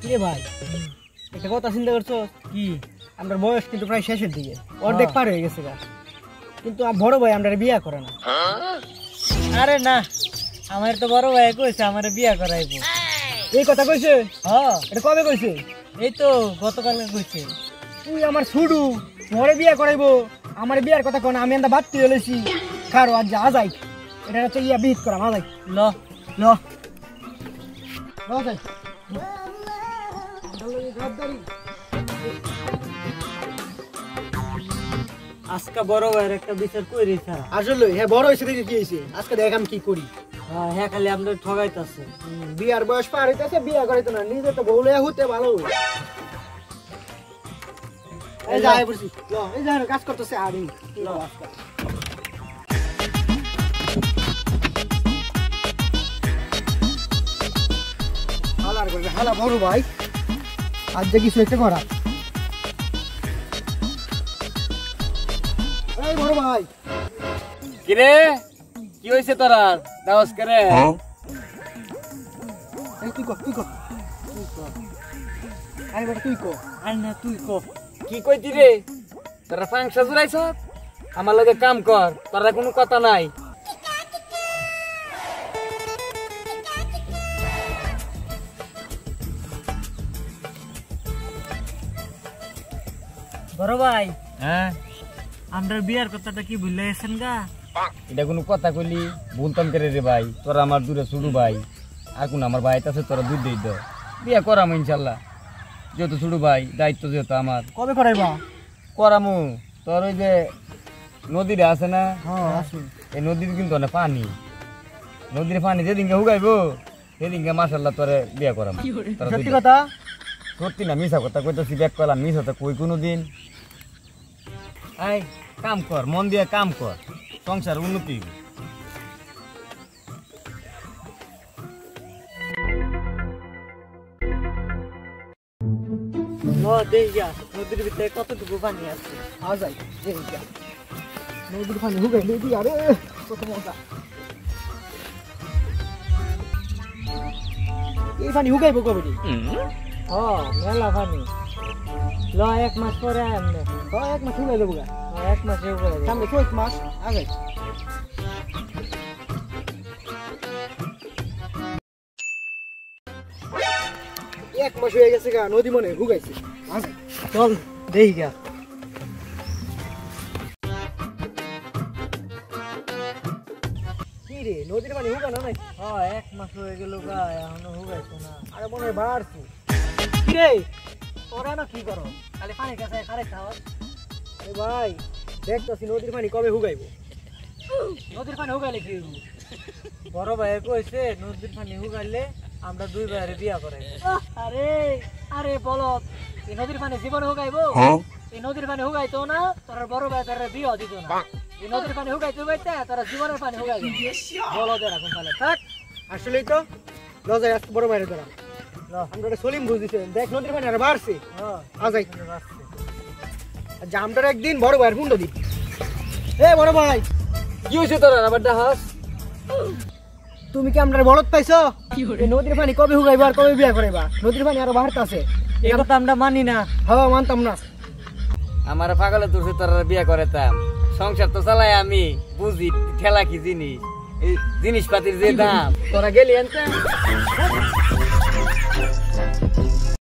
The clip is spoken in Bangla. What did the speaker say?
কিরে ভাই একটা কথা চিন্তা করছো কি? আমার বয়স কিন্তু প্রায় শেষের দিকে, অর্ধেক পার হয়ে গেছে গা, কিন্তু বড় ভাই আমরা বিয়া করে না। আরে না, আমার তো বড় ভাই কইছে আমার বিয়া করাইবো। এই কথা কইছে? হ্যাঁ। এটা কবে কইছে? এই তো গতকালকে কইছে। তুই আমার ছুডু, তোরে বিয়া করাইবো, আমার বিয়ার কথা কোন? আমি এন্দা বাত্তি হলেছি খারো আজ যা যাই, এটা হচ্ছে ইয়া বিহিত করা মা যাই। ল ল ল যাই। আজকে বড় ভাইয়ের একটা বিচার কইরি ছাড়া। আসলে হ্যাঁ বড় হয়েছে দেখে কি হয়েছে, আজকে দেখ আমি কি করি। হ্যাঁ খালি আমরা ঠগাইতেছে। বিয়ার বয়স পার হইতেছে, বিয়া করাইতো না, নিজে তো বউলে হতে ভালো। এই যাই বলছি ল, এই যাই কাজ করতেছে আরে ল আজকে। হালার করবে হালা বড় ভাই, আজ যে কিছু একটা করা। এই বড় ভাই কিরে কি হইছে তোরা দাওয়াজ করে? এই তুই কর, তুই কর, আরে বেটা তুই কর। আর না তুই ক কি কইতি রে? তোরা ফাংশা জুড়াইছ, আমার লগে কাম কর, তোরা কোনো কথা নাই। বড় ভাই হ্যাঁ আমরা বিয়ার কথাটা কি ভুলে গেছেন গা? এটা কোনো কথা কইলি বলতাম করে রে ভাই, তোরা আমার দূরে ছোট ভাই, আর কোন আমার ভাই আছে তোরা দুধ দেই দাও, বিয়া করাম ইনশাল্লাহ। যেহেতু ছোট ভাই দায়িত্ব যেহেতু আমার, কবে করাইবা? করামু। তোর ওই যে নদীটা আছে না, হ্যাঁ আসুন। এই নদীর কিন্তু অনেক পানি, নদীর পানি যেদিনকে হুগাইবো সেদিনকে মাশাল্লাহ তোরে বিয়া করাম। তোরা সত্যি দুইটা- কথা? সত্যি না মিশা কথা কইতেছি, ব্যাক করলাম মিশ হতে কই কোনো দিন। আই কাম কর, মন দিয়ে কাম কর, সংসার উন্নতি। দেখ গা নদীর ভিতরে কতটুকু পানি আছে। আজ যাই এই যা নদীর পানি হুগাই নদী, আরে কত মজা। এই পানি হুগাইবো কবে রে? মেলা পানি। ল 1 মাস পরে আমনে এক মাস হুগাই দেবো গা, 1 মাসে উপরে সামনে 6 মাস আগে। এক মাস হয়ে গেছে গা, নদী মনে হুগাইছে। আজ চল দেই গা। কি রে নদীর পানি হুগানো নাই? 1 মাস হয়ে গেল গা, এখনো হুগাইছে না। আরে মনে হয় বাড়ছে। কি রে তোরা না কি করো? খালি পানি কাছে খারে খাওয়া। আরে ভাই দেখতেছি নদীর পানি কবে হুগাইবো। নদীর পানি হুগাইলে কি হইব? বড় ভাই কইছে নদীর পানি হুগাইলে আমরা দুই ভাইয়ের বিয়া করাইব। আরে আরে বলত, এই নদীর পানি জীবনে হুগাইবো? এই নদীর পানি হুগাইতো না, তোর বড় ভাই তার বিয়া দিত না। এই নদীর পানি হুগাইতে হুগাইতে তার জীবনের পানি হুগাইবে। বলদের এখন তাহলে থাক। আসলেই তো লজাই আজকে বড় বাইরে ধরা। আমরা সলিম ঘুষ দিছে, দেখ নদীর পানি আর বাড়ছে। আজাই জামটার একদিন বড় ভাইয়ের হুন্ডা দি। এ বড় ভাই কি হইছে তোর আবার ডাহাস? তুমি কি আমরা বলদ পাইছো? এই নদীর পানি কবে হুগাইবা আর কবে বিয়া করাইবা? নদীর পানি আরো বাড়তে আছে। এই কথা আমরা মানি না। হ্যাঁ মানতাম না। আমার পাগলে তোর তোরা বিয়া করেতাম, সংসার তো চালাই আমি, বুঝি ঠেলা কি জিনিস, এই জিনিসপাতির যে দাম। তোরা গেলি আনতে